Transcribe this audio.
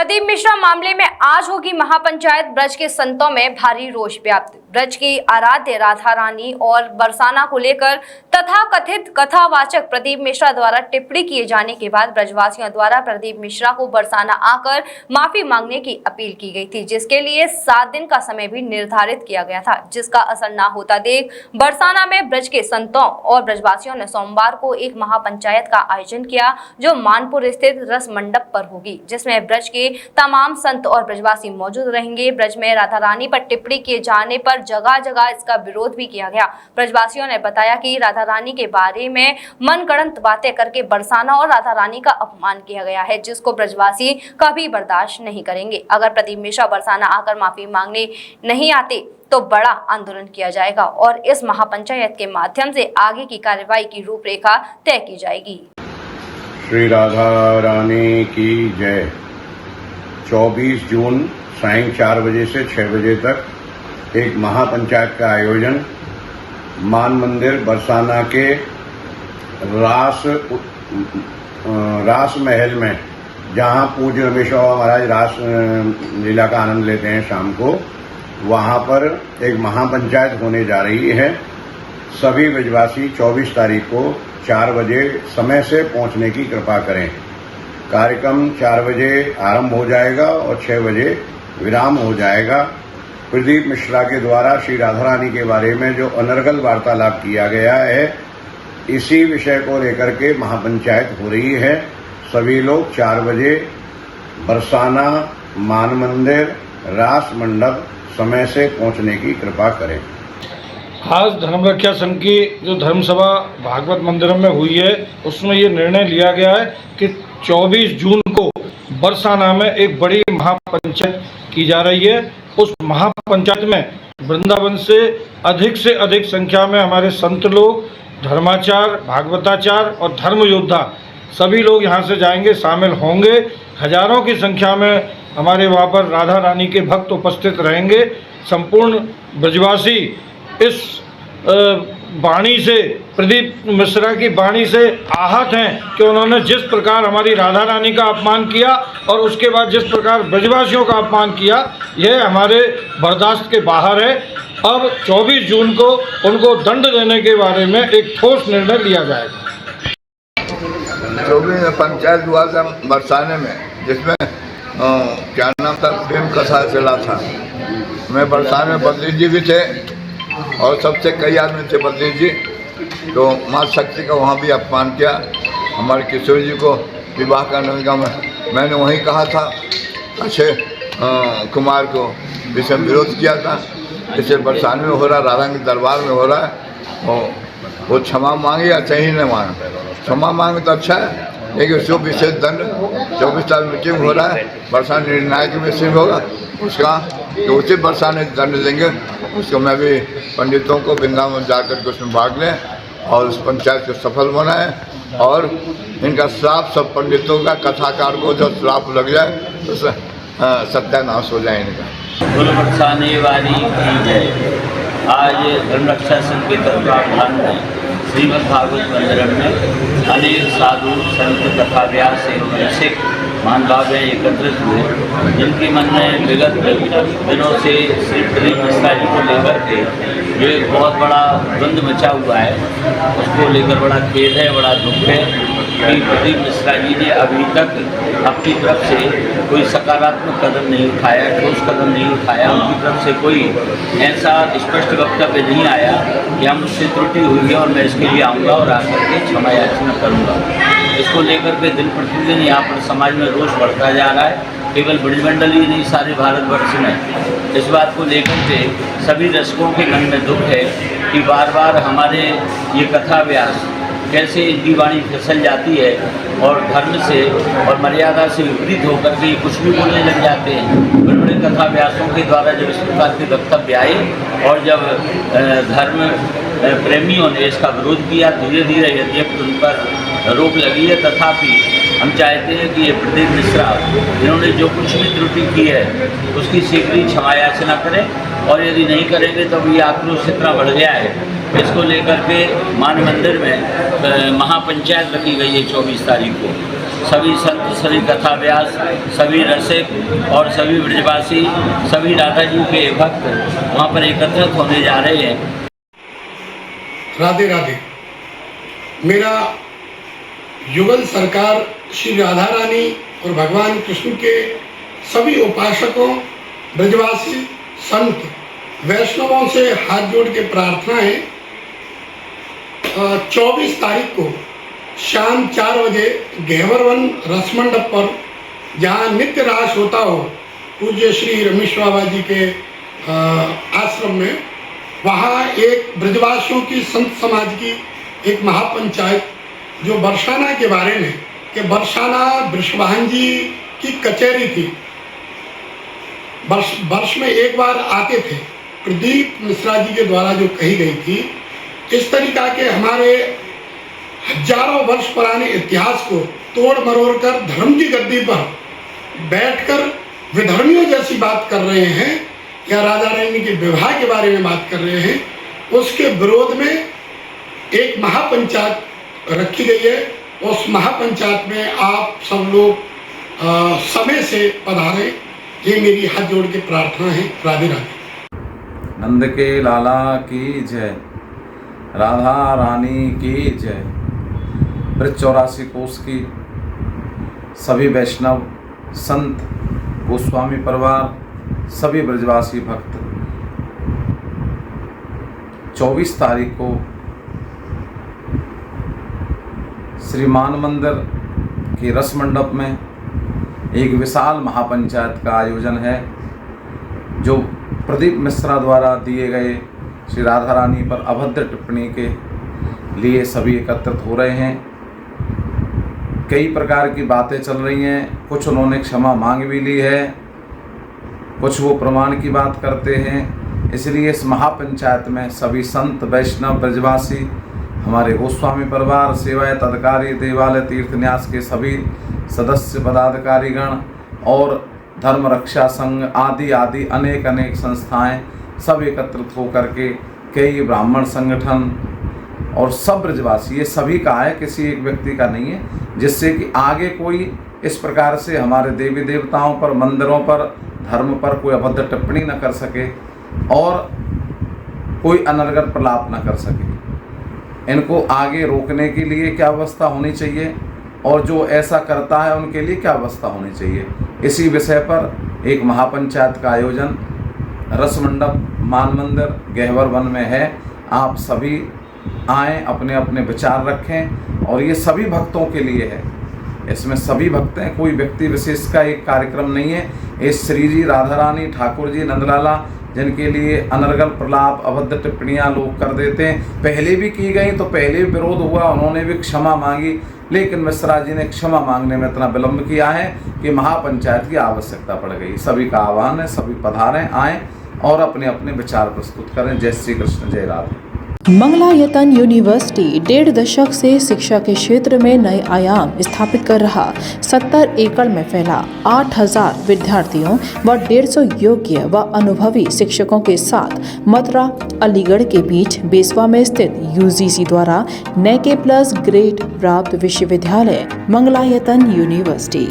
प्रदीप मिश्रा मामले में आज होगी महापंचायत। ब्रज के संतों में भारी रोष व्याप्त। ब्रज की आराध्य राधा रानी और बरसाना को लेकर तथाकथित कथावाचक प्रदीप मिश्रा द्वारा टिप्पणी किए जाने के बाद ब्रजवासियों द्वारा प्रदीप मिश्रा को बरसाना आकर माफी मांगने की अपील की गई थी, जिसके लिए 7 दिन का समय भी निर्धारित किया गया था, जिसका असर न होता देख बरसाना में ब्रज के संतों और ब्रजवासियों ने सोमवार को एक महापंचायत का आयोजन किया, जो मानपुर स्थित रस मंडप पर होगी, जिसमें ब्रज के तमाम संत और ब्रजवासी मौजूद रहेंगे। ब्रज में राधा रानी पर टिप्पणी किए जाने पर जगह जगह इसका विरोध भी किया गया। ब्रजवासियों ने बताया कि राधा रानी के बारे में मनगढ़ंत बातें करके बरसाना और राधा रानी का अपमान किया गया है, जिसको ब्रजवासी कभी बर्दाश्त नहीं करेंगे। अगर प्रदीप मिश्रा बरसाना आकर माफी मांगने नहीं आते तो बड़ा आंदोलन किया जाएगा और इस महापंचायत के माध्यम से आगे की कार्रवाई की रूपरेखा तय की जाएगी। श्री राधा रानी की जय। 24 जून सायं 4 बजे से 6 बजे तक एक महापंचायत का आयोजन मान मंदिर बरसाना के रास महल में, जहां पूज्य रमेश बाबा महाराज रास लीला का आनंद लेते हैं शाम को, वहां पर एक महापंचायत होने जा रही है। सभी ब्रजवासी 24 तारीख को 4 बजे समय से पहुंचने की कृपा करें। कार्यक्रम 4 बजे आरंभ हो जाएगा और 6 बजे विराम हो जाएगा। प्रदीप मिश्रा के द्वारा श्री राधा रानी के बारे में जो अनर्गल वार्तालाप किया गया है, इसी विषय को लेकर के महापंचायत हो रही है। सभी लोग 4 बजे बरसाना मान मंदिर रास मंडप समय से पहुंचने की कृपा करें। आज धर्म रक्षा संघ की जो धर्म सभा भागवत मंदिर में हुई है, उसमें ये निर्णय लिया गया है कि 24 जून को बरसाना में एक बड़ी महापंचायत की जा रही है। उस महापंचायत में वृंदावन से अधिक संख्या में हमारे संत लोग, धर्माचार्य, भागवताचार्य और धर्म योद्धा सभी लोग यहाँ से जाएंगे, शामिल होंगे। हजारों की संख्या में हमारे वहाँ पर राधा रानी के भक्त उपस्थित रहेंगे। संपूर्ण ब्रजवासी इस वाणी से, प्रदीप मिश्रा की वाणी से आहत हैं कि उन्होंने जिस प्रकार हमारी राधा रानी का अपमान किया और उसके बाद जिस प्रकार ब्रजवासियों का अपमान किया, यह हमारे बर्दाश्त के बाहर है। अब 24 जून को उनको दंड देने के बारे में एक ठोस निर्णय लिया जाएगा। 24 पंचायत हुआ था बरसाने में, जिसमें क्या नाम था, प्रेम कथा चला था। मैं बरसाने में बद्री जी भी थे और सबसे कई आदमी थे बद्री जी। तो माँ शक्ति का वहाँ भी अपमान किया। हमारे किशोर जी को विवाह करने का मैंने वहीं कहा था, अक्षय कुमार को जिसे विरोध किया था। इसे बरसाने में हो रहा, राधा के दरबार में हो रहा है। वो क्षमा मांगे या सही न मांगे, क्षमा मांगे तो अच्छा है, लेकिन उसको विशेष दंड 24 तारीख मीटिंग हो रहा है, बरसाने निर्णायक मीटिंग होगा, उसका जो उचित बरसाने दंड देंगे। उसको मैं भी पंडितों को वृंदावन जाकर के उसमें भाग लें और उस पंचायत को सफल बनाएं और इनका श्राप, सब पंडितों का, कथाकार को जो श्राप लग जाए तो सत्यानाश हो जाए इनका। बोलो बरसाने वाली की जय। आज धर्म रक्षा संघ के तत्वावधान में श्रीमद् भागवत मंदिर में अनेक साधु संत तथा व्यास एवं रसिक महान भाव एकत्रित हुए, जिनके मन में विगत दिनों से श्री प्रदीप मिश्रा जी को लेकर के जो एक बहुत बड़ा द्वंद मचा हुआ है, उसको लेकर बड़ा खेद है, बड़ा दुख है कि प्रदीप मिश्रा जी ने अभी तक अपनी तरफ से कोई सकारात्मक कदम नहीं उठाया, ठोस कदम नहीं उठाया। उनकी तरफ से कोई ऐसा स्पष्ट वक्तव्य नहीं आया कि हम मुझसे त्रुटि हुई है और मैं इसके लिए आऊँगा और आकर के क्षमा याचना करूँगा। इसको लेकर के दिन प्रतिदिन यहाँ पर समाज में रोष बढ़ता जा रहा है। केवल ब्रजमंडल ही नहीं, सारे भारतवर्ष में इस बात को लेकर के सभी दर्शकों के मन में दुख है कि बार बार हमारे ये कथा व्यास कैसे इनकी वाणी फिसल जाती है और धर्म से और मर्यादा से विपरीत होकर के कुछ भी बोलने लग जाते हैं। बड़े बड़े कथा व्यासों के द्वारा जब इस प्रकार के वक्तव्य आए और जब धर्म प्रेमियों ने इसका विरोध किया, धीरे धीरे यद्यपि उन पर रोक लगी है, तथापि हम चाहते हैं कि ये प्रदीप मिश्रा जिन्होंने जो कुछ भी त्रुटि की है उसकी शीघ्र ही क्षमा याचना करें और यदि नहीं करेंगे तो ये आक्रोश इतना बढ़ गया है। इसको लेकर के मान मंदिर में महापंचायत रखी गई है 24 तारीख को। सभी संत, सभी कथा व्यास, सभी रसिक और सभी ब्रजवासी, सभी राधा जी के भक्त वहाँ पर एकत्रित होने जा रहे हैं। राधे राधे। मेरा युगल सरकार श्री राधा रानी और भगवान कृष्ण के सभी उपासकों, ब्रजवासी, संत, वैष्णवों से हाथ जोड़ के प्रार्थना है, 24 तारीख को शाम 4 बजे गहवर-वन रसमंडप पर, जहाँ नित्य रास होता हो पूज्य श्री रमेश बाबा जी के आश्रम में, वहाँ एक ब्रजवासियों की संत समाज की एक महापंचायत जो बरसाना के बारे में, कि बरसाना वृषभान जी की कचहरी थी, वर्ष में एक बार आते थे, प्रदीप मिश्रा जी के द्वारा जो कही गई थी, इस तरीका के हमारे हजारों वर्ष पुराने इतिहास को तोड़ मरोड़ कर धर्म की गद्दी पर बैठकर विधर्मियों जैसी बात कर रहे हैं या राधा रानी के विवाह के बारे में बात कर रहे हैं, उसके विरोध में एक महापंचायत रखी गई है। उस महापंचायत में आप सब लोग समय से पधारें, ये मेरी हाथ जोड़ के प्रार्थना है। राधे राधे। नंद के लाला की जय, राधा रानी की जय। ब्रज 84 कोष की सभी वैष्णव, संत, गोस्वामी परिवार, सभी ब्रजवासी भक्त 24 तारीख को श्री मान मंदिर के रस मंडप में एक विशाल महापंचायत का आयोजन है, जो प्रदीप मिश्रा द्वारा दिए गए श्री राधा रानी पर अभद्र टिप्पणी के लिए सभी एकत्रित हो रहे हैं। कई प्रकार की बातें चल रही हैं, कुछ उन्होंने क्षमा मांग भी ली है, कुछ वो प्रमाण की बात करते हैं। इसलिए इस महापंचायत में सभी संत, वैष्णव, ब्रजवासी, हमारे गोस्वामी परिवार, सेवायत अधिकारी, देवालय तीर्थ न्यास के सभी सदस्य, पदाधिकारीगण और धर्म रक्षा संघ आदि आदि अनेक अनेक संस्थाएं सब एकत्रित होकर के, कई ब्राह्मण संगठन और सब ब्रजवासी, ये सभी का है, किसी एक व्यक्ति का नहीं है, जिससे कि आगे कोई इस प्रकार से हमारे देवी देवताओं पर, मंदिरों पर, धर्म पर कोई अभद्र टिप्पणी न कर सके और कोई अनर्गल प्रलाप न कर सके। इनको आगे रोकने के लिए क्या व्यवस्था होनी चाहिए और जो ऐसा करता है उनके लिए क्या व्यवस्था होनी चाहिए, इसी विषय पर एक महापंचायत का आयोजन रस मंडप मान मंदिर गहवर वन में है। आप सभी आएँ, अपने अपने विचार रखें और ये सभी भक्तों के लिए है, इसमें सभी भक्त हैं, कोई व्यक्ति विशेष का एक कार्यक्रम नहीं है। इस श्री जी, राधा रानी, ठाकुर जी, नंदलाला, जिनके लिए अनर्गल प्रलाप, अभद्र टिप्पणियाँ लोग कर देते हैं, पहले भी की गई तो पहले विरोध हुआ, उन्होंने भी क्षमा मांगी, लेकिन मिश्रा जी ने क्षमा मांगने में इतना विलम्ब किया है कि महापंचायत की आवश्यकता पड़ गई। सभी का आह्वान है, सभी पधारें, आएँ और अपने अपने विचार प्रस्तुत करें। जय श्री कृष्ण, जय राधे। मंगलायतन यूनिवर्सिटी 1.5 दशक से शिक्षा के क्षेत्र में नए आयाम स्थापित कर रहा 70 एकड़ में फैला 8000 विद्यार्थियों व 150 योग्य व अनुभवी शिक्षकों के साथ मथुरा अलीगढ़ के बीच बेसवा में स्थित UGC द्वारा NAC+ ग्रेड प्राप्त विश्वविद्यालय मंगलायतन यूनिवर्सिटी।